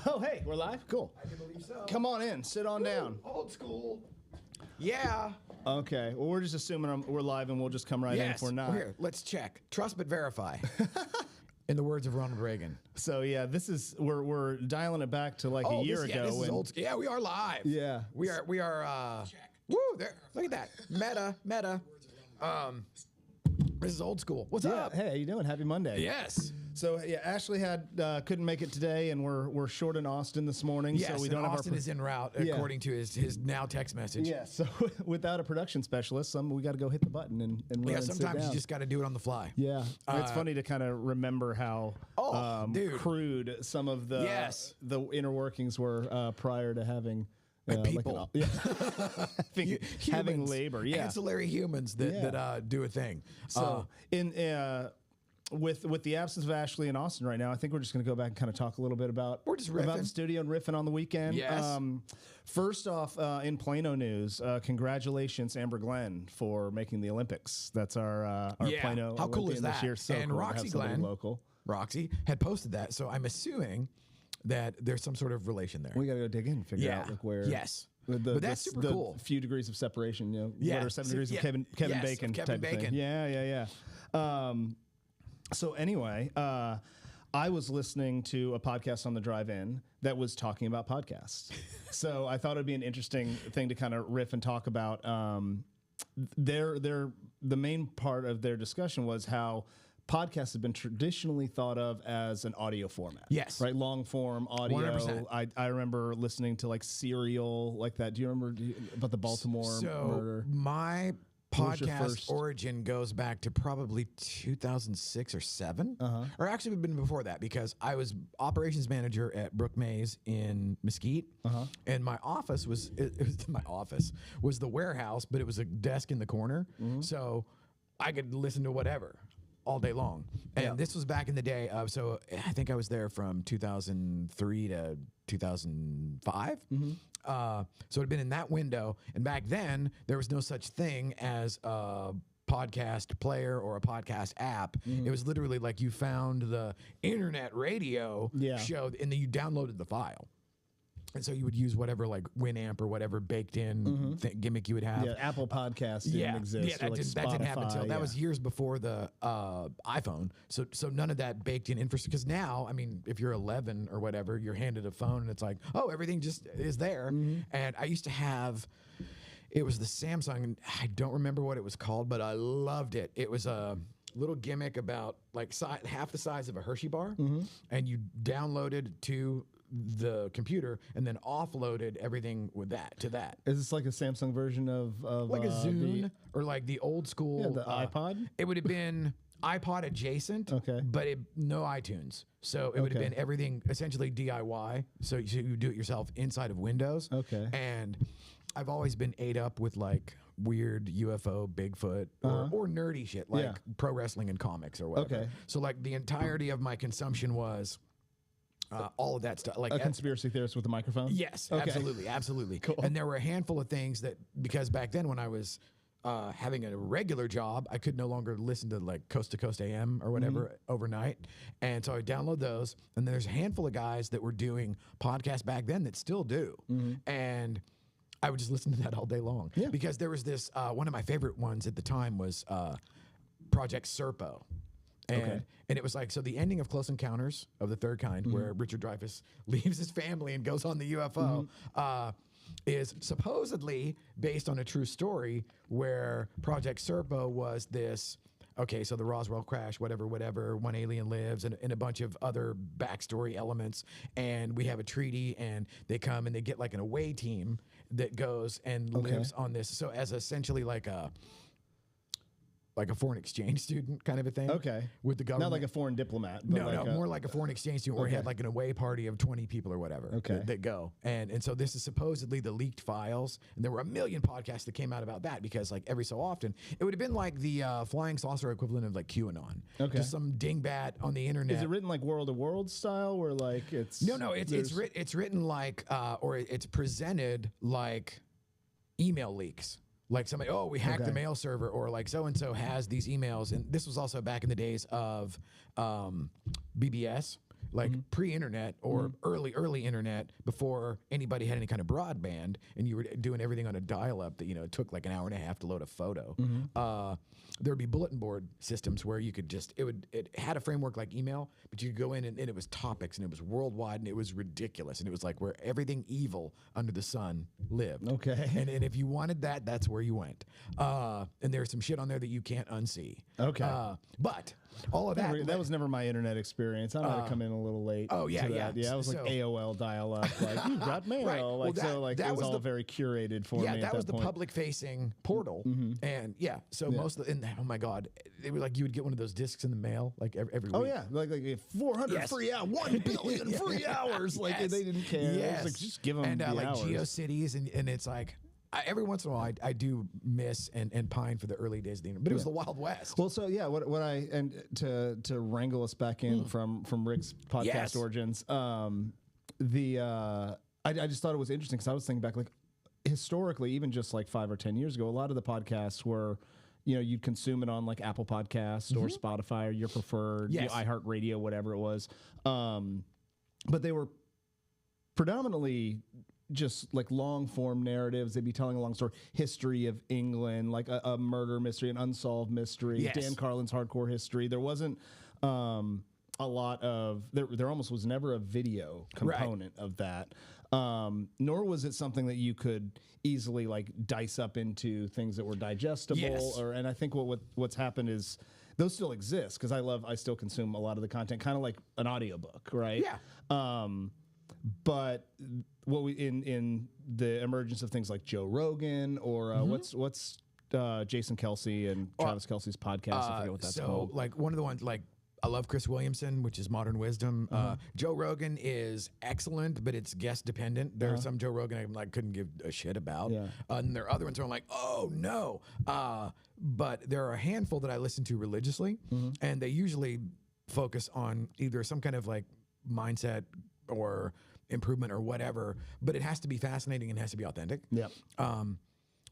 Oh, hey, we're live? Cool. I can believe so. Come on in. Sit on down. Old school. Yeah. Okay. Well, we're just assuming we're live and we'll just come right in if we're not. Well, here, let's check. Trust but verify. In the words of Ronald Reagan. So, yeah, this is, we're dialing it back to like a year ago. Yeah, this is old school. Yeah, we are live. Yeah. We are, woo, there. Look at that. Meta. This is old school. What's up? Hey, how you doing? Happy Monday. Yes. So yeah, Ashley couldn't make it today, and we're short in Austin this morning. Yes, so we don't have Austin is en route according to his now text message. Yeah. So without a production specialist, we got to go hit the button and run and sometimes sit down. you just got to do it on the fly. Yeah, it's funny to kind of remember how crude some of the inner workings were prior to having. People, having labor, ancillary humans that do a thing. So with the absence of Ashley in Austin right now, I think we're just going to go back and kind of talk a little bit about the studio and riffing on the weekend. Yes. First off, in Plano news, congratulations Amber Glenn for making the Olympics. That's our Plano. How cool Olympian is that? This year. So and cool Roxy Glenn, Roxy had posted that, so I'm assuming that there's some sort of relation there. We got to go dig in and figure out like where. Yes. But that's super cool. Few degrees of separation, what are 7 degrees of Kevin Bacon Kevin type Bacon. of thing. Yeah. So anyway, I was listening to a podcast on the drive-in that was talking about podcasts. So I thought it'd be an interesting thing to kind of riff and talk about. The main part of their discussion was how podcasts have been traditionally thought of as an audio format. Yes. Right? Long form audio. 100%. I remember listening to like Serial, like that. Do you remember about the Baltimore murder? My podcast origin goes back to probably 2006 or 7. Or actually it'd been before that, because I was operations manager at Brook Mays in Mesquite. And my office was the warehouse, but it was a desk in the corner. So I could listen to whatever all day long. And this was back in the day of, so I think I was there from 2003 to 2005. So it had been in that window. And back then, there was no such thing as a podcast player or a podcast app. It was literally like you found the internet radio show and then you downloaded the file. And so you would use whatever like Winamp or whatever baked in gimmick you would have. Yeah, Apple Podcasts didn't exist. Yeah, that didn't happen until that was years before the iPhone. So none of that baked in infrastructure. Because now, I mean, if you're 11 or whatever, you're handed a phone and it's like, oh, everything just is there. And I used to have, it was the Samsung, and I don't remember what it was called, but I loved it. It was a little gimmick about like half the size of a Hershey bar, and you downloaded to the computer and then offloaded everything with that to that. Is this like a Samsung version of like a Zune or like the old school the iPod? It would have been iPod adjacent, but no iTunes. So it would have been everything essentially DIY. So you do it yourself inside of Windows. And I've always been ate up with like weird UFO, Bigfoot, or nerdy shit like pro wrestling and comics or whatever. So like the entirety of my consumption was all of that stuff. Like a conspiracy theorist with a microphone? Yes, absolutely. Cool. And there were a handful of things that, because back then when I was having a regular job, I could no longer listen to like Coast to Coast AM or whatever overnight. And so I download those. And there's a handful of guys that were doing podcasts back then that still do. And I would just listen to that all day long. Because there was this, one of my favorite ones at the time was Project Serpo. And it was like, so the ending of Close Encounters of the Third Kind, where Richard Dreyfuss leaves his family and goes on the UFO, is supposedly based on a true story where Project Serpo was this, so the Roswell crash, whatever, one alien lives, and a bunch of other backstory elements. And we have a treaty, and they come and they get like an away team that goes and lives on this. So as essentially like a foreign exchange student kind of a thing. With the government. Not like a foreign diplomat. But more like a foreign exchange student where he had like an away party of 20 people or whatever that go. And so this is supposedly the leaked files. And there were a million podcasts that came out about that, because like every so often, it would have been like the flying saucer equivalent of like QAnon. Just some dingbat on the internet. Is it written like World of Worlds style, where like it's... No, it's written like, or it's presented like email leaks. Like somebody, we hacked the mail server, or like so-and-so has these emails. And this was also back in the days of BBS. like pre-internet or early internet, before anybody had any kind of broadband, and you were doing everything on a dial-up that, it took like an hour and a half to load a photo. There would be bulletin board systems where you could just, it had a framework like email, but you could go in and it was topics, and it was worldwide, and it was ridiculous, and it was like where everything evil under the sun lived. Okay. And if you wanted that, that's where you went. And there's some shit on there that you can't unsee. Okay. But all of that was never my internet experience. I might have come in a little late. Oh, yeah, to yeah. that. Yeah, I was like AOL dial-up. Like, you got mail. Right. Like, Well, it was all very curated for me Yeah, at that was the point. public-facing portal. And so most of the, and oh my God, it was like you would get one of those discs in the mail like every week. Oh, yeah. Like 400 free hours, 1 billion free hours. Like, they didn't care. Yes. It was like, just give them and the like hours. GeoCities, and it's like, every once in a while, I do miss and pine for the early days of the internet, but it was the Wild West. Well, so yeah, what I and to wrangle us back in from Rick's podcast origins, I just thought it was interesting because I was thinking back, like, historically, even just like 5 or 10 years ago, a lot of the podcasts were, you'd consume it on like Apple Podcasts or Spotify or your preferred, iHeartRadio, whatever it was, but they were predominantly just like long form narratives. They'd be telling a long story, history of England, like a murder mystery, an unsolved mystery, Dan Carlin's hardcore history. There wasn't a lot of, there almost was never a video component of that. Nor was it something that you could easily like dice up into things that were digestible. And I think what's happened is those still exist because I still consume a lot of the content, kind of like an audiobook, right? Yeah. But what we in the emergence of things like Joe Rogan or what's Jason Kelsey and Travis Kelsey's podcast? I forget what that's called. So like one of the ones, like, I love Chris Williamson, which is Modern Wisdom. Joe Rogan is excellent, but it's guest dependent. There are some Joe Rogan I couldn't give a shit about. And there are other ones where I'm like, oh no. But there are a handful that I listen to religiously, and they usually focus on either some kind of like mindset or improvement or whatever, but it has to be fascinating and has to be authentic.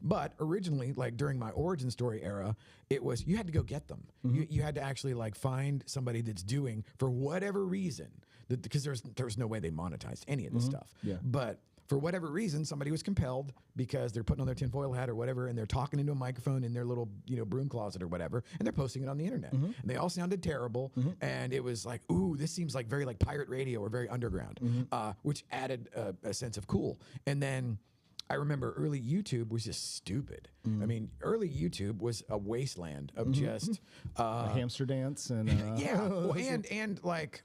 But originally, like during my origin story era, it was you had to go get them. You had to actually like find somebody that's doing, for whatever reason, because there's no way they monetized any of this stuff. But for whatever reason, somebody was compelled because they're putting on their tinfoil hat or whatever, and they're talking into a microphone in their little broom closet or whatever, and they're posting it on the internet. And they all sounded terrible, and it was like, ooh, this seems like very like pirate radio or very underground, which added a sense of cool. And then I remember early YouTube was just stupid. I mean, early YouTube was a wasteland of just a hamster dance and well, and like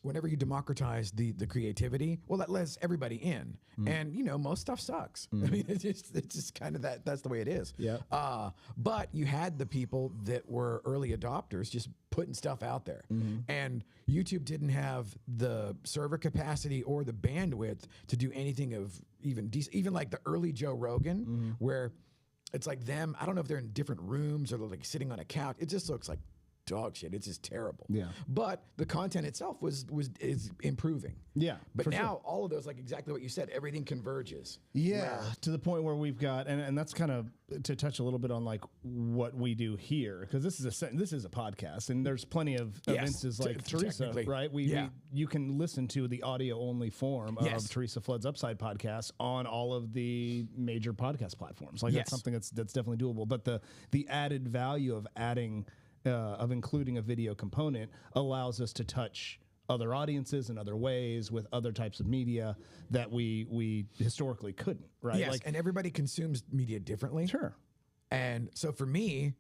whenever you democratize the creativity, well, that lets everybody in, and most stuff sucks. I mean, it's just kind of that's the way it is. But you had the people that were early adopters just putting stuff out there, and YouTube didn't have the server capacity or the bandwidth to do anything of even like the early Joe Rogan, where it's like them. I don't know if they're in different rooms or they're like sitting on a couch. It just looks like dog shit. It's just terrible. But the content itself is improving. But now all of those, like exactly what you said, everything converges. To the point where we've got, and that's kind of to touch a little bit on like what we do here, because this is a podcast, and there's plenty of instances like Teresa, right? You can listen to the audio only form of Teresa Flood's Upside podcast on all of the major podcast platforms. Like that's something that's definitely doable. But the added value of including a video component allows us to touch other audiences in other ways with other types of media that we historically couldn't, right? Yes, and everybody consumes media differently. Sure. And so for me,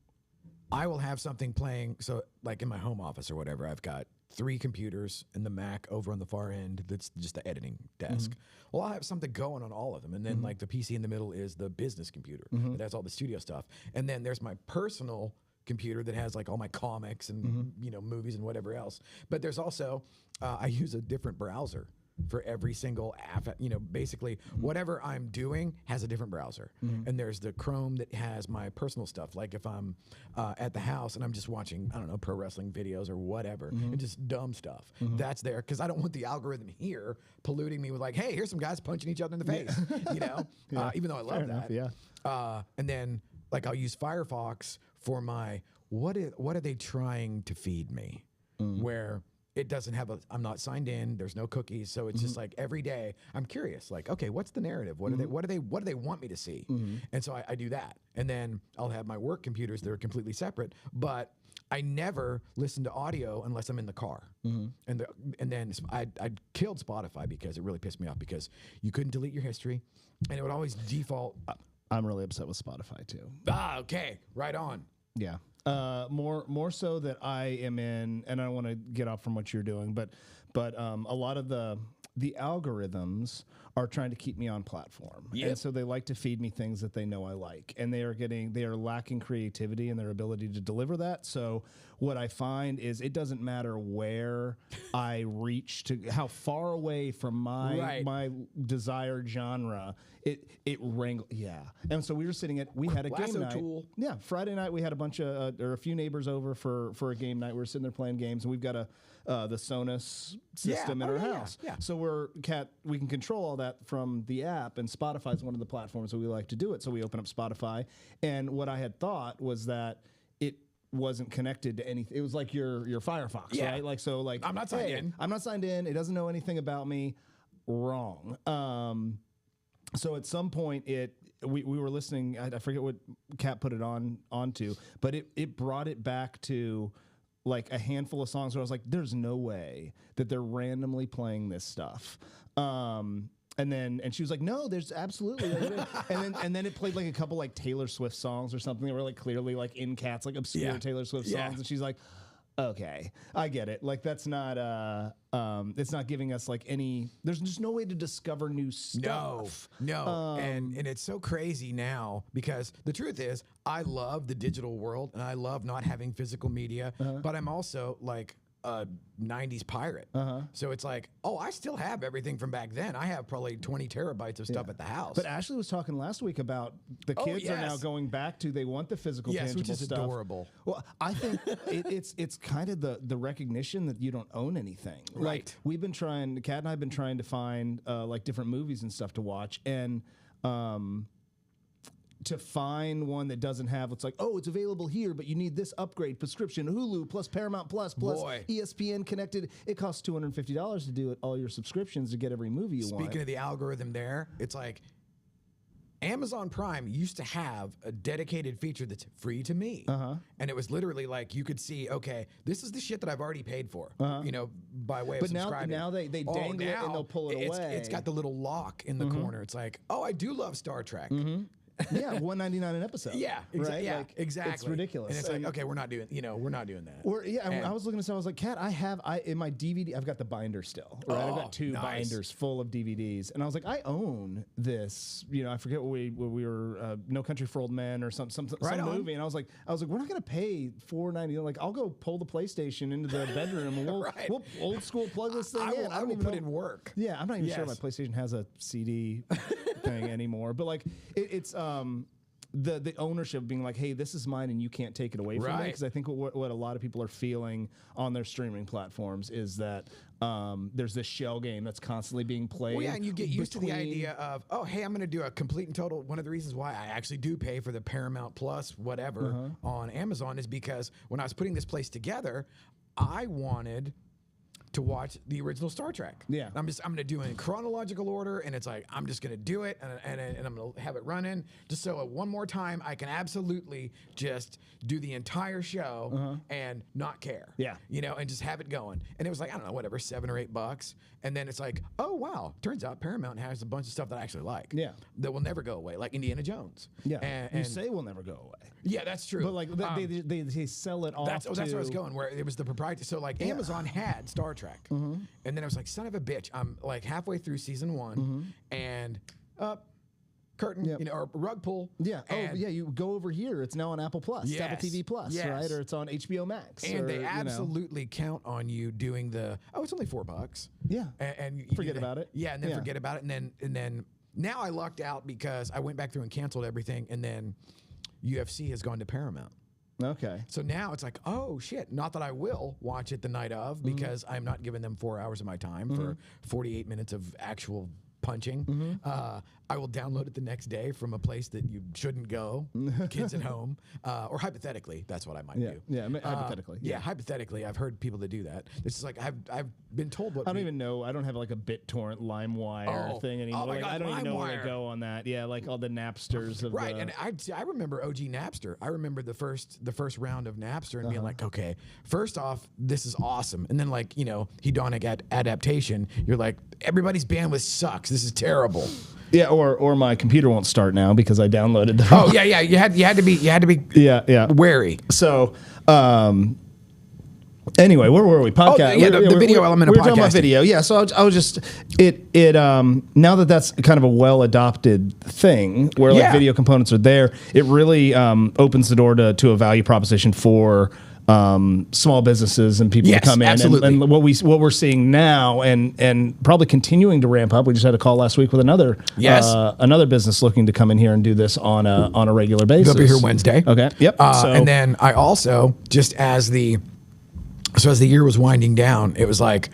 I will have something playing. So like in my home office or whatever, I've got 3 computers and the Mac over on the far end that's just the editing desk. Well, I'll have something going on all of them. And then like the PC in the middle is the business computer that has all the studio stuff. And then there's my personal computer that has like all my comics and movies and whatever else. But there's also I use a different browser for every single app. Basically whatever I'm doing has a different browser. And there's the Chrome that has my personal stuff. Like if I'm at the house and I'm just watching, I don't know, pro wrestling videos or whatever, and just dumb stuff, that's there because I don't want the algorithm here polluting me with like, hey, here's some guys punching each other in the face. Even though I love that. And then like I'll use Firefox for my what are they trying to feed me? Where it doesn't have I'm not signed in. There's no cookies. So it's just like every day I'm curious, like, okay, what's the narrative? What do they want me to see? And so I do that. And then I'll have my work computers that are completely separate, but I never listen to audio unless I'm in the car. And then I killed Spotify because it really pissed me off because you couldn't delete your history and it would always default. I'm really upset with Spotify too. Ah, okay. Right on. Yeah. More so that I am in, and I don't want to get off from what you're doing, but a lot of the algorithms are trying to keep me on platform. Yep. And so they like to feed me things that they know I like, and they are lacking creativity in their ability to deliver that. So what I find is it doesn't matter where I reach to, how far away from my desired genre, it wrangle. Yeah. And so we had a game night. Tool. Yeah. Friday night we had a bunch of, or a few neighbors over for a game night. We were sitting there playing games, and we've got the Sonos system in our house. Yeah. So we can control all that from the app, and Spotify is one of the platforms that we like to do it. So we open up Spotify, and what I had thought was that it wasn't connected to anything. It was like your Firefox, right? Like, so like, I'm not signed in. I'm not signed in. It doesn't know anything about me. Wrong. So at some point we were listening, I forget what Kat put it onto, but it brought it back to like a handful of songs where I was like, there's no way that they're randomly playing this stuff. And she was like, no, there's absolutely. and then it played like a couple like Taylor Swift songs or something that were like clearly like in Kat's like obscure Taylor Swift songs. And she's like, okay, I get it. Like that's not it's not giving us like any, there's just no way to discover new stuff. No. And it's so crazy now because the truth is I love the digital world and I love not having physical media, but I'm also like a 90s pirate. So it's like, oh, I still have everything from back then. I have probably 20 terabytes of stuff at the house. But Ashley was talking last week about the kids are now going back to, they want the physical tangible which is stuff. Adorable. Well, I think it's kind of the recognition that you don't own anything. Right. Like we've been trying, Kat and I have been trying to find like different movies and stuff to watch, and to find one that doesn't have, it's like, oh, it's available here, but you need this upgrade prescription, Hulu plus Paramount plus ESPN connected. It costs $250 to do it, all your subscriptions to get every movie you want. Speaking of the algorithm there, it's like Amazon Prime used to have a dedicated feature that's free to me. And it was literally like you could see, okay, this is the shit that I've already paid for, you know, by way of subscribing. But now they dangle it and they'll pull it away. It's got the little lock in the corner. It's like, oh, I do love Star Trek. Yeah, $1.99 an episode. Yeah, right? Yeah, like, exactly. It's ridiculous. And it's like, okay, we're not doing that. Or I was looking at something. I was like, Kat, in my DVD, I've got the binder still. Right, I've got two binders full of DVDs, and I was like, I own this. You know, I forget what we were, No Country for Old Men or some movie, and I was like, we're not gonna pay $4.99. Like, I'll go pull the PlayStation into the bedroom, and we'll old school plug this thing in. I will put in work. Yeah, I'm not even sure my PlayStation has a CD thing anymore, but like it's the ownership being like, hey, this is mine and you can't take it away from me. Because I think what a lot of people are feeling on their streaming platforms is that there's this shell game that's constantly being played. Well, yeah, and you get used to the idea of, oh, hey, I'm going to do a complete and total. One of the reasons why I actually do pay for the Paramount Plus whatever on Amazon is because when I was putting this place together, I wanted to watch the original Star Trek. Yeah. I'm going to do it in chronological order, and it's like, I'm just going to do it, and I'm going to have it running, just so one more time I can absolutely just do the entire show and not care. Yeah. You know, and just have it going. And it was like, I don't know, whatever, $7 or $8. And then it's like, oh, wow, turns out Paramount has a bunch of stuff that I actually like. Yeah. That will never go away, like Indiana Jones. Yeah. And you say will never go away. Yeah, that's true. But like they sell it off. That's where I was going, where it was the proprietary. So like Amazon had Star Trek. And then I was like, son of a bitch. I'm like halfway through season 1 and curtain, you know, or rug pull. Yeah. You go over here. It's now on Apple Plus, Apple TV Plus, right? Or it's on HBO Max. And they absolutely count on you doing it's only $4. Yeah. And you forget about it. Yeah, and then forget about it. And then now I lucked out because I went back through and canceled everything, and then UFC has gone to Paramount. Okay. So now it's like, oh shit, not that I will watch it the night of because I'm not giving them 4 hours of my time for 48 minutes of actual punching. I will download it the next day from a place that you shouldn't go, kids at home, or hypothetically, that's what I might do. Yeah, hypothetically. Yeah, hypothetically, I've heard people that do that. It's just like I've been told what. I don't even know. I don't have like a BitTorrent, LimeWire thing anymore. Oh my God, I don't even know where LimeWire. to go on that. Yeah, like all the Napsters of Right, and I remember OG Napster. I remember the first round of Napster and being like, okay, first off, this is awesome, and then like hedonic adaptation. You're like, everybody's bandwidth sucks. This is terrible. Yeah, or my computer won't start now because I downloaded the. Oh yeah, you had to be wary. So. Anyway, where were we? Podcast. The video element of podcasting. We were talking about video. Yeah. So I was just now that that's kind of a well adopted thing where like video components are there, it really opens the door to a value proposition for small businesses and people to come in. Absolutely. And what we're seeing now and probably continuing to ramp up. We just had a call last week with another business looking to come in here and do this on a regular basis. They'll be here Wednesday. Okay. Yep. And then I also just as the year was winding down, it was like,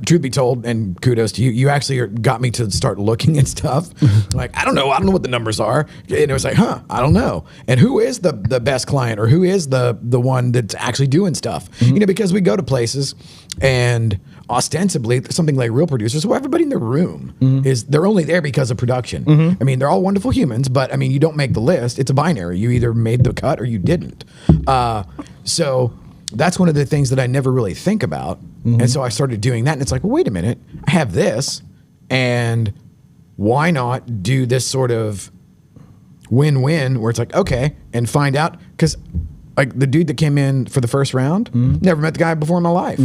truth be told, and kudos to you, you actually got me to start looking at stuff. Like, I don't know what the numbers are. And it was like, I don't know. And who is the best client, or who is the one that's actually doing stuff? Because we go to places and ostensibly something like real producers, well, everybody in the room they're only there because of production. I mean, they're all wonderful humans, but I mean, you don't make the list. It's a binary. You either made the cut or you didn't. So that's one of the things that I never really think about. And so I started doing that, and it's like, well, wait a minute, I have this, and why not do this sort of win-win where it's like, okay, and find out, because like the dude that came in for the first round, never met the guy before in my life.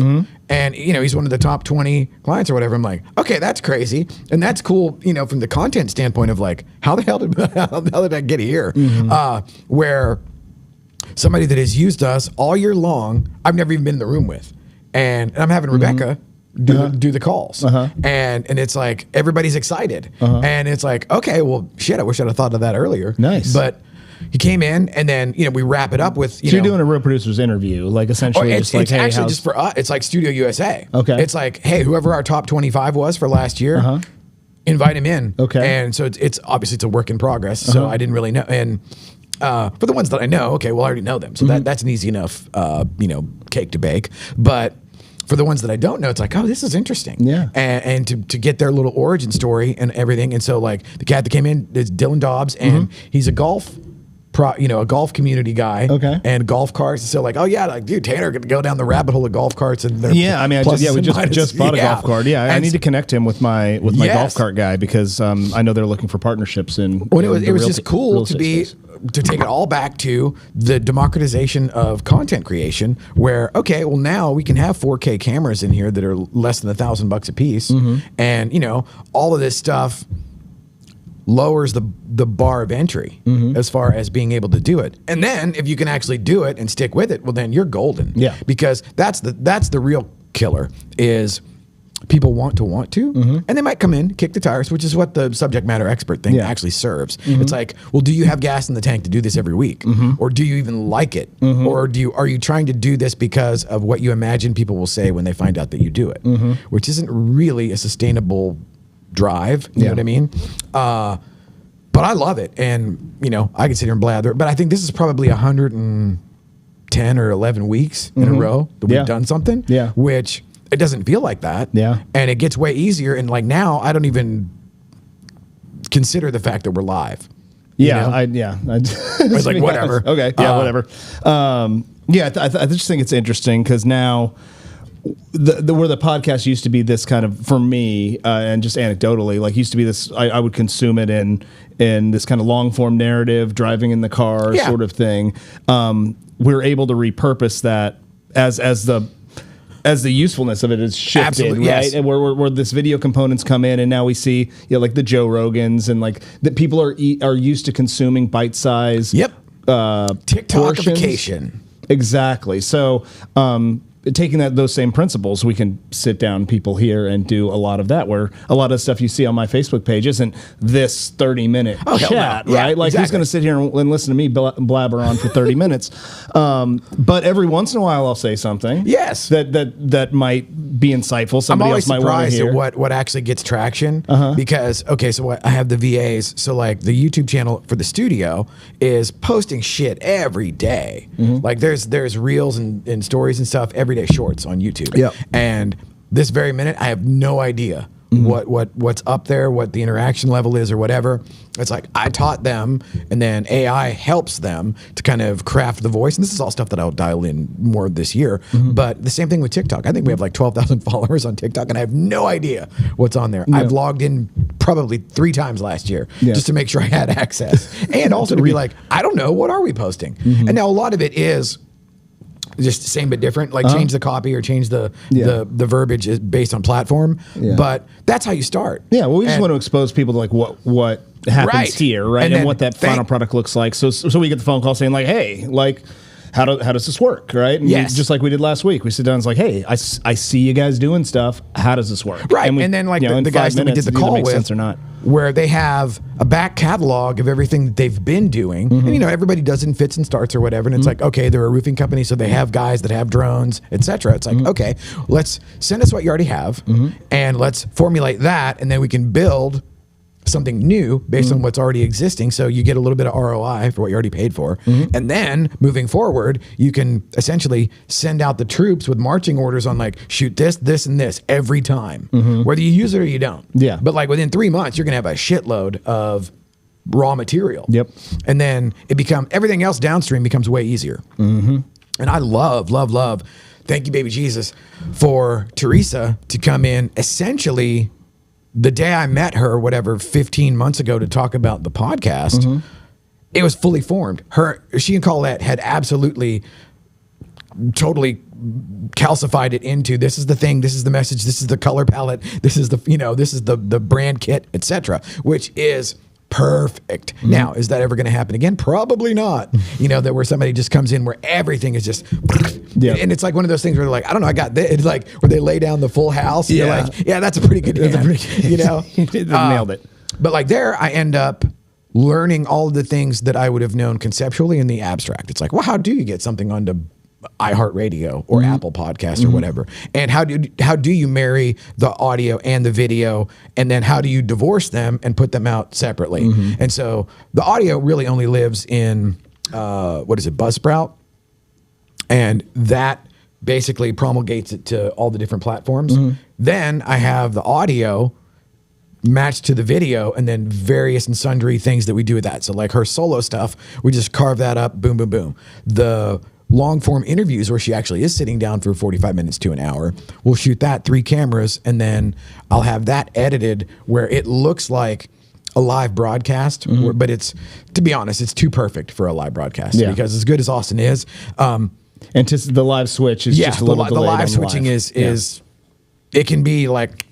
And, he's one of the top 20 clients or whatever. I'm like, okay, that's crazy. And that's cool, from the content standpoint of like, how the hell did I get here? Where somebody that has used us all year long, I've never even been in the room with. And I'm having Rebecca do the calls. And it's like, everybody's excited. And it's like, okay, well, shit, I wish I'd have thought of that earlier. Nice. But he came in, and then, we wrap it up with, So you're doing a real producer's interview, like essentially it's hey, actually just for us. It's like studioUSA. Okay. It's like, hey, whoever our top 25 was for last year, invite him in. Okay. And so it's obviously it's a work in progress. So I didn't really know. And for the ones that I know, okay, well, I already know them. So that's an easy enough, cake to bake. But for the ones that I don't know, it's like, oh, this is interesting. Yeah. And to get their little origin story and everything. And so like the cat that came in is Dylan Dobbs, and he's a golf community guy. Okay. And golf carts. And so like, oh yeah, like dude, Tanner could go down the rabbit hole of golf carts and I mean, we just bought a golf cart. Yeah, I need to connect him with my golf cart guy because I know they're looking for partnerships in. Well, it was just cool to take it all back to the democratization of content creation, where okay, well now we can have 4K cameras in here that are less than $1,000 a piece, and all of this stuff lowers the bar of entry as far as being able to do it. And then if you can actually do it and stick with it, well then you're golden. Yeah. Because that's the real killer is people want to, and they might come in, kick the tires, which is what the subject matter expert thing actually serves. It's like, well, do you have gas in the tank to do this every week? Or do you even like it? Or are you trying to do this because of what you imagine people will say when they find out that you do it? Which isn't really a sustainable drive, you know what I mean? But I love it, and I can sit here and blather, but I think this is probably 110 or 11 weeks in a row that we've done something, which it doesn't feel like that, and it gets way easier, and like now I don't even consider the fact that we're live. I it's like whatever. Okay, whatever. I just think it's interesting because now where the podcast used to be this kind of, for me, and just anecdotally, like used to be this, I would consume it in this kind of long form narrative, driving in the car sort of thing. We're able to repurpose that as the usefulness of it is shifted, absolutely, right? Yes. And where this video components come in, and now we see, like the Joe Rogans, and like that people are used to consuming bite-sized TikTokification. Exactly. So taking those same principles, we can sit down people here and do a lot of that, where a lot of stuff you see on my Facebook page isn't this 30-minute chat, right? Like, who's going to sit here and listen to me blabber on for 30 minutes? But every once in a while I'll say something that might be insightful. Somebody else might want to hear. I'm always surprised at what actually gets traction, because, so I have the VAs. So like the YouTube channel for the studio is posting shit every day. Like there's reels and stories and stuff, everyday shorts on YouTube. And this very minute, I have no idea what's up there, what the interaction level is or whatever. It's like I taught them, and then AI helps them to kind of craft the voice. And this is all stuff that I'll dial in more this year. But the same thing with TikTok. I think we have like 12,000 followers on TikTok, and I have no idea what's on there. I've logged in probably 3 times last year just to make sure I had access. And also to be like, I don't know, what are we posting? And now a lot of it is just the same but different, like change the copy or change the verbiage is based on platform. But that's how you start. Well, we just want to expose people to like what happens here, right? And what that final product looks like. So we get the phone call saying like, hey, like, how does this work, right? And just like we did last week, we sit down and it's like, hey, I see you guys doing stuff. How does this work? Right, and then like the guys that we did the call with, sense or not, where they have a back catalog of everything that they've been doing. And everybody does it in fits and starts or whatever. And it's like, okay, they're a roofing company, so they have guys that have drones, etc. It's like, okay, let's send us what you already have, and let's formulate that, and then we can build something new based on what's already existing, so you get a little bit of ROI for what you already paid for. And then moving forward, you can essentially send out the troops with marching orders on like, shoot this, this, and this every time, whether you use it or you don't. But like within 3 months, you're gonna have a shitload of raw material. And then everything else downstream becomes way easier. And I love thank you, baby Jesus, for Teresa to come in essentially the day I met her, 15 months ago, to talk about the podcast. It was fully formed. She and Colette had absolutely, totally calcified it into, this is the thing, this is the message, this is the color palette, this is the brand kit, etc., which is perfect. Now, is that ever going to happen again? Probably not. That where somebody just comes in where everything is just, and it's like one of those things where they're like, I don't know, I got this. It's like where they lay down the full house. And you're like, yeah, that's a pretty good hand. Nailed it. But like there, I end up learning all of the things that I would have known conceptually in the abstract. It's like, well, how do you get something onto iHeartRadio or Apple Podcasts or whatever? And how do you marry the audio and the video, and then how do you divorce them and put them out separately? And so the audio really only lives in Buzzsprout, and that basically promulgates it to all the different platforms. Then I have the audio matched to the video, and then various and sundry things that we do with that. So like her solo stuff, we just carve that up, boom, boom, boom. The long form interviews where she actually is sitting down for 45 minutes to an hour, we'll shoot that 3 cameras, and then I'll have that edited where it looks like a live broadcast, but it's, to be honest, it's too perfect for a live broadcast, because as good as Austin is, and the live switch is just a little delayed. The live switching is it can be like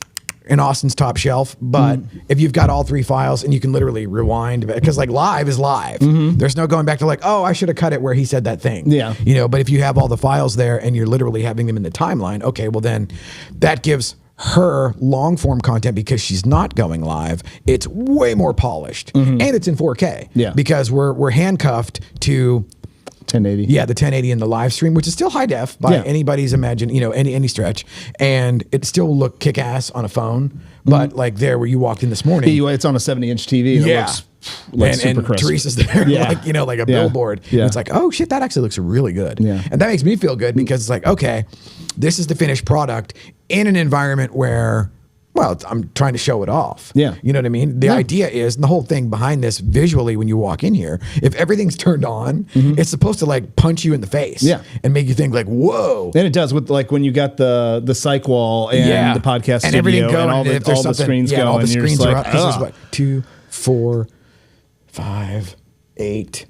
in Austin's top shelf, but if you've got all 3 files and you can literally rewind, because like live is live. There's no going back to like, oh, I should have cut it where he said that thing. But if you have all the files there and you're literally having them in the timeline, okay, well then that gives her long form content, because she's not going live, it's way more polished, and it's in 4K because we're handcuffed to 1080. The 1080 in the live stream, which is still high def by anybody's any stretch, and it still will look kick ass on a phone. But like there where you walked in this morning, it's on a 70-inch TV, and it looks like super crisp. Teresa's there, like a billboard. It's like, oh shit, that actually looks really good. And that makes me feel good, because it's like, okay, this is the finished product in an environment where, well, I'm trying to show it off. You know what I mean? The idea is, and the whole thing behind this visually when you walk in here, if everything's turned on, it's supposed to like punch you in the face and make you think like, whoa. And it does with like when you got the psych wall and the podcast and studio everything going, and all the screens going. All the screens are like, up. There's what, 2, 4, 5, 8.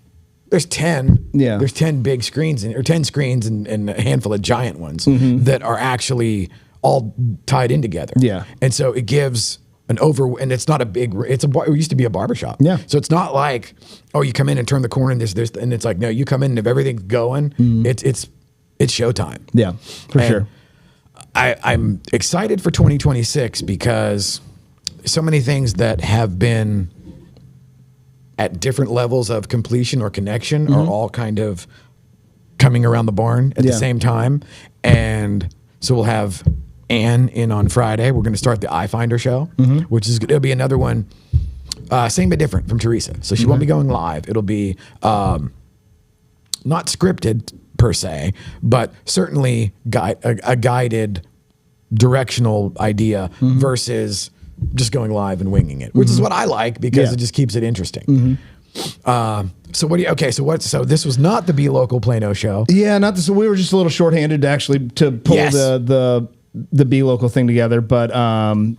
There's 10. There's 10 big screens, or 10 screens and a handful of giant ones that are actually all tied in together. And so it gives an and it's not a big, it used to be a barbershop. So it's not like, oh, you come in and turn the corner and and it's like, no, you come in and if everything's going, it's it's showtime. Yeah, for And sure. I'm excited for 2026 because so many things that have been at different levels of completion or connection are all kind of coming around the barn at the same time. And so we'll have Ann in on Friday. We're going to start the iFinder show, which is it'll be another one, same but different from Teresa. So she won't be going live. It'll be not scripted per se, but certainly a guided directional idea versus just going live and winging it, which is what I like because it just keeps it interesting. So what do you? Okay, so what? So this was not the Be Local Plano show. Yeah, not this. We were just a little shorthanded to pull the Be Local thing together, but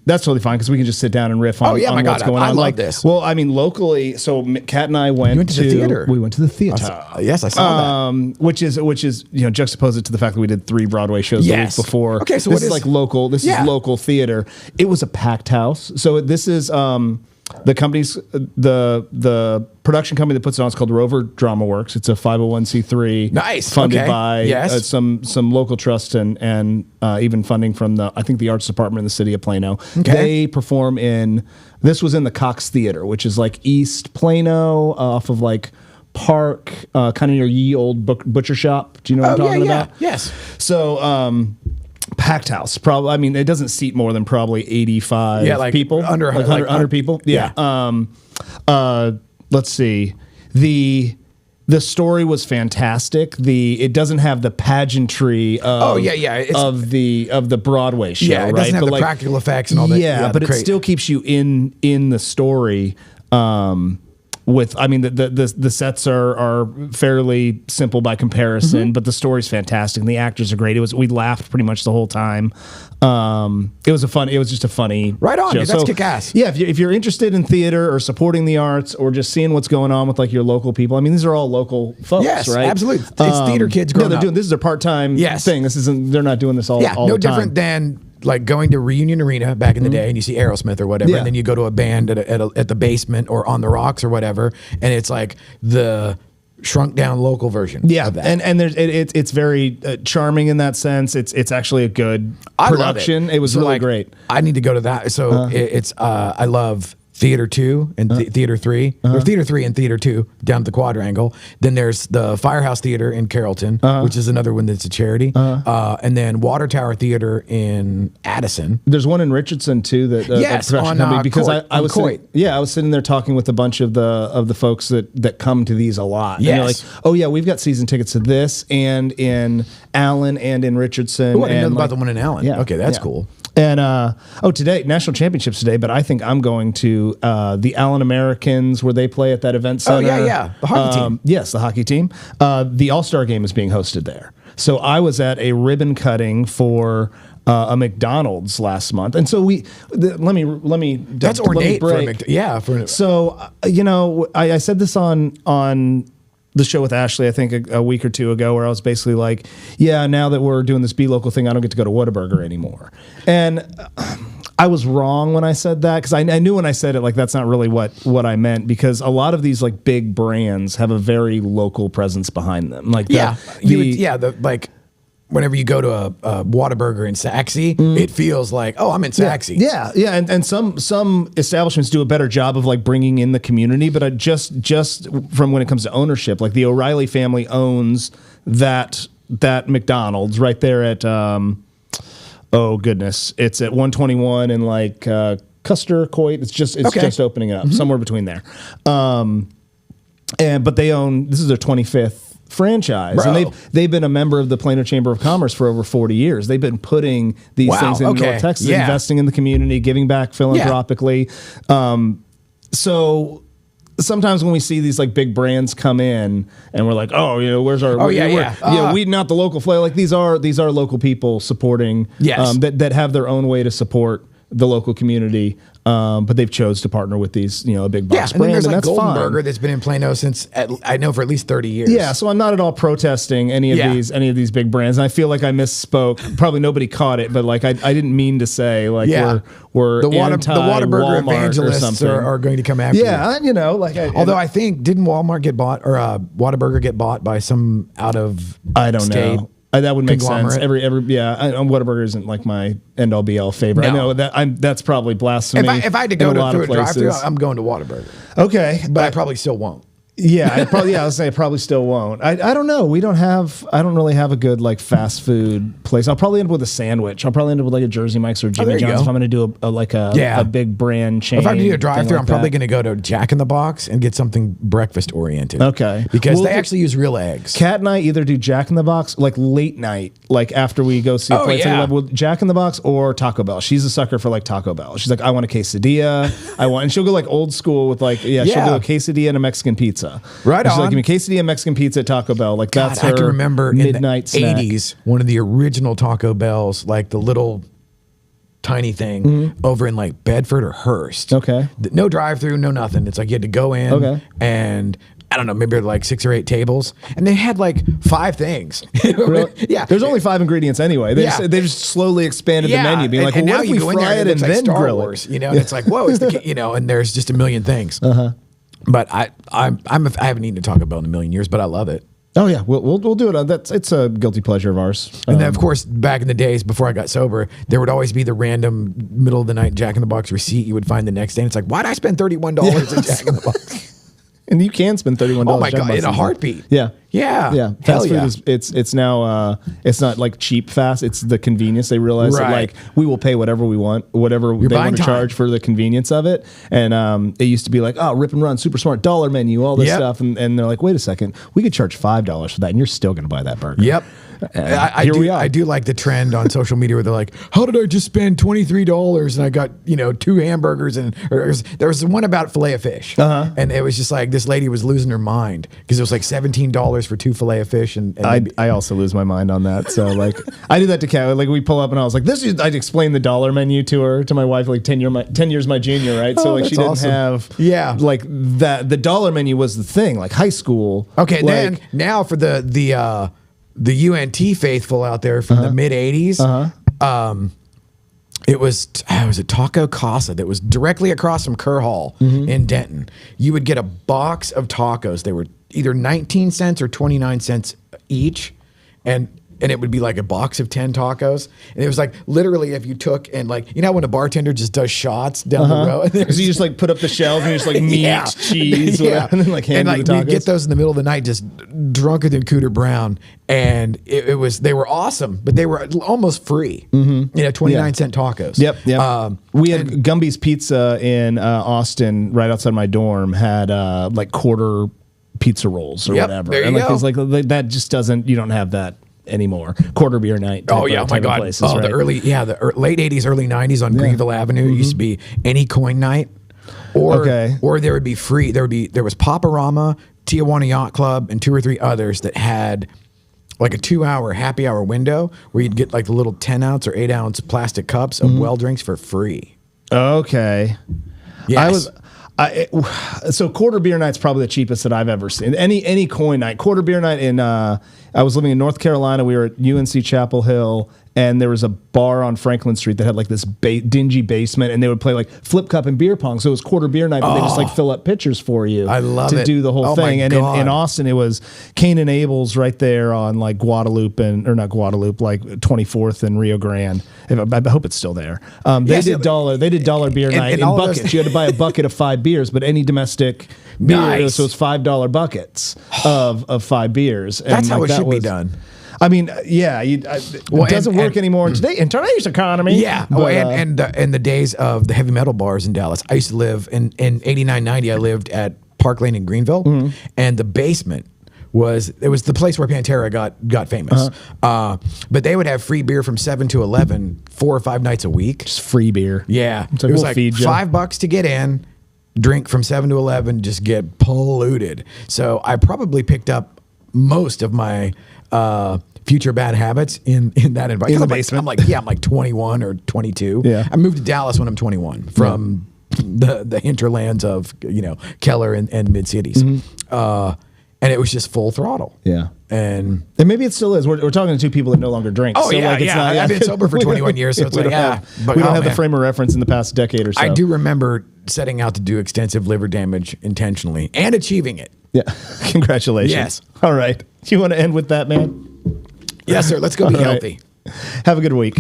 that's totally fine because we can just sit down and riff on, my what's God, going I on. love this. Well, I mean, locally, so Kat and I went to the theater. We went to the theater. Yes, I saw that. Which is juxtaposed to the fact that we did 3 Broadway shows the week before. Okay, so this is like local. This is local theater. It was a packed house. So this is the company's the production company that puts it on is called Rover Drama Works. It's a 501c3. Nice. Funded by some local trusts and even funding from I think the arts department in the city of Plano. Okay. They perform this was in the Cox Theater, which is like East Plano off of like Park, kind of near Ye Old Butcher Shop. Do you know what I'm talking about? Yes. So packed house. Probably. I mean, it doesn't seat more than probably 85 people. Under 100 people. Yeah. Let's see. The story was fantastic. It doesn't have the pageantry of of the Broadway show. Yeah, it doesn't have the practical effects and all that. Yeah, but it still keeps you in the story. The sets are fairly simple by comparison, but the story's fantastic and the actors are great. We laughed pretty much the whole time. It was just a funny right on. show. Yeah, that's kick ass. Yeah, if you're interested in theater or supporting the arts or just seeing what's going on with like your local people, I mean, these are all local folks, yes, right? Absolutely. It's theater kids growing up. This is their part-time thing. They're not doing this all the time. No different than like going to Reunion Arena back in the day and you see Aerosmith or whatever, and then you go to a band at the basement or on the rocks or whatever, and it's like the shrunk down local version. Yeah, of that. and it's very charming in that sense. It's actually a good production. I love it. It was really great. I need to go to that. So I love Theater 2 and Theater 3, or Theater 3 and Theater 2 down at the Quadrangle. Then there's the Firehouse Theater in Carrollton, which is another one that's a charity. And then Water Tower Theater in Addison. There's one in Richardson too that on because Coit, I was sitting there talking with a bunch of the folks that come to these a lot. Yes. And they're like, oh yeah, we've got season tickets to this and in Allen and in Richardson. Oh, I didn't know about the one in Allen. Yeah, okay, that's cool. And today, national championships today, but I think I'm going to the Allen Americans where they play at that event center. Oh, yeah. The hockey team. Yes, the hockey team. The All-Star game is being hosted there. So I was at a ribbon cutting for a McDonald's last month. And so let me that's ornate for a So, I said this on the show with Ashley, I think a week or two ago, where I was basically like, yeah, now that we're doing this Be Local thing, I don't get to go to Whataburger anymore. And I was wrong when I said that, because I knew when I said it, like, that's not really what I meant, because a lot of these like big brands have a very local presence behind them. Like, whenever you go to a Whataburger in Saxe, it feels like, oh, I'm in Saxe. Yeah. And some establishments do a better job of like bringing in the community, but I just from when it comes to ownership, like the O'Reilly family owns that McDonald's right there at oh goodness, it's at 121 and like Custer, Coit. It's just opening up somewhere between there. But they own, this is their 25th franchise. Bro. And they've been a member of the Plano Chamber of Commerce for over 40 years. They've been putting these things in North Texas, investing in the community, giving back philanthropically. So sometimes when we see these like big brands come in and we're like, oh, where's our weeding out the local flavor. Like these are local people supporting that have their own way to support the local community. But they've chose to partner with these, a big box brand, there's and like that's Golden fine. Burger that's been in Plano since I know for at least 30 years. Yeah, so I'm not at all protesting any of these big brands. And I feel like I misspoke. Probably nobody caught it, but like I didn't mean to say like we're the Whataburger evangelists are going to come after you. Although I think didn't Walmart get bought or Whataburger get bought by some out of I don't know. that would make sense. conglomerate. Whataburger isn't like my end all be all favorite. I No. know that's probably blasphemy. If I had to go in a lot through of a drive-through, places. I'm going to Whataburger. Okay, But I probably still won't. I was saying I probably still won't. I don't know. I don't really have a good like fast food place. I'll probably end up with a sandwich. I'll probably end up with like a Jersey Mike's or Jimmy there you John's go. if I'm going to do a big brand chain. If I do a drive-through, like I'm probably that. going to go to Jack in the Box and get something breakfast oriented. Okay. Because Well, they actually use real eggs. Kat and I either do Jack in the Box like late night, like after we go see a Oh, place. yeah. Like, with Jack in the Box or Taco Bell. She's a sucker for like Taco Bell. She's like, I want a quesadilla. And she'll go like old school with like, she'll go a quesadilla and a Mexican pizza. Right She's on. like, give me quesadilla and Mexican pizza at Taco Bell. Like that's God, her I can remember midnight in the snack. 80s, one of the original Taco Bells, like the little tiny thing over in like Bedford or Hearst. Okay. No drive-through, no nothing. It's like you had to go in and I don't know, maybe like 6 or 8 tables, and they had like 5 things. Really? Yeah. There's only 5 ingredients anyway. They just slowly expanded the menu, being like, and well, now what if you we go in fry there it and looks like then Star grill Wars, it? you know? And it's like, whoa, it's the and there's just a million things. But I haven't eaten a Taco Bell in a million years, but I love it. Oh yeah, we'll do it. It's a guilty pleasure of ours. And then, of course, back in the days before I got sober, there would always be the random middle of the night Jack in the Box receipt you would find the next day. And it's like, why'd I spend $31 at Jack in the Box? And you can spend $31. Oh my God, in a heartbeat. Yeah. Yeah. Yeah. Hell Fast food yeah. it's now it's not like cheap fast. It's the convenience. They realize that Right. like we will pay whatever we want, whatever they buying want to time. charge for the convenience of it. And it used to be like, oh, rip and run, super smart, dollar menu, all this Yep. stuff. And they're like, wait a second, we could charge $5 for that, and you're still gonna buy that burger. Yep. Here we are. I do like the trend on social media where they're like, how did I just spend $23 and I got, 2 hamburgers and there was one about filet of fish. And it was just like this lady was losing her mind because it was like $17 for 2 filet of fish. And I also lose my mind on that. So like I did that to Kat. Like we pull up and I was like, I'd explain the dollar menu to my wife, like 10 years my junior, right? So like she that's didn't awesome. have like that. The dollar menu was the thing, like high school. Okay, like, then now for the UNT faithful out there from the mid 80s. It was a Taco Casa that was directly across from Kerr Hall in Denton. You would get a box of tacos. They were either 19 cents or 29 cents each, and it would be like a box of 10 tacos. And it was like literally if you took and like, when a bartender just does shots down the road. So you just like put up the shelves and you just like meat, cheese, whatever, and then like hand you the tacos. You get those in the middle of the night, just drunker than Cooter Brown. And they were awesome, but they were almost free. 29-cent tacos. Yep. We had Gumby's Pizza in Austin, right outside my dorm, had like quarter pizza rolls or whatever. There you and like go. it's like that just doesn't, you don't have that anymore. Quarter beer night. Oh yeah, oh my God. Places, right? The late 80s, early 90s on Greenville Avenue used to be any coin night. Or there would be free. There was Paparama, Tijuana Yacht Club, and 2 or 3 others that had like a 2-hour happy hour window where you'd get like the little 10-ounce or 8-ounce plastic cups of well drinks for free. Okay. Yes. So quarter beer night's probably the cheapest that I've ever seen. Any coin night, quarter beer night in. I was living in North Carolina. We were at UNC Chapel Hill, and there was a bar on Franklin Street that had like this dingy basement, and they would play like flip cup and beer pong. So it was quarter beer night, but they just like fill up pitchers for you. I love to it. do the whole thing. And in Austin, it was Cain and Abel's right there on like Guadalupe not Guadalupe, like 24th and Rio Grande. I hope it's still there. They did dollar beer night in buckets. You had to buy a bucket of 5 beers, but any domestic beer, so it's $5 buckets of 5 beers. And that's how it should be done. I mean, yeah, it doesn't work anymore in today's economy. Yeah, and the days of the heavy metal bars in Dallas. I used to live in 89, 90. I lived at Park Lane in Greenville, and the basement was the place where Pantera got famous. But they would have free beer from 7 to 11, 4 or 5 nights a week. Just free beer. Yeah, it was like $5 to get in, drink from 7 to 11, just get polluted. So I probably picked up most of my future bad habits in that environment. In the basement. I'm like 21 or 22. Yeah. I moved to Dallas when I'm 21 from the hinterlands of Keller and mid cities, and it was just full throttle. Yeah. And maybe it still is. We're talking to 2 people that no longer drink. Oh, so yeah, like it's not, I've been sober for 21 years, so it's like, we don't have the frame of reference in the past decade or so. I do remember setting out to do extensive liver damage intentionally and achieving it. Yeah. Congratulations. Yes. All right. Do you want to end with that, man? Yes, sir. Let's go be All right. healthy. Have a good week.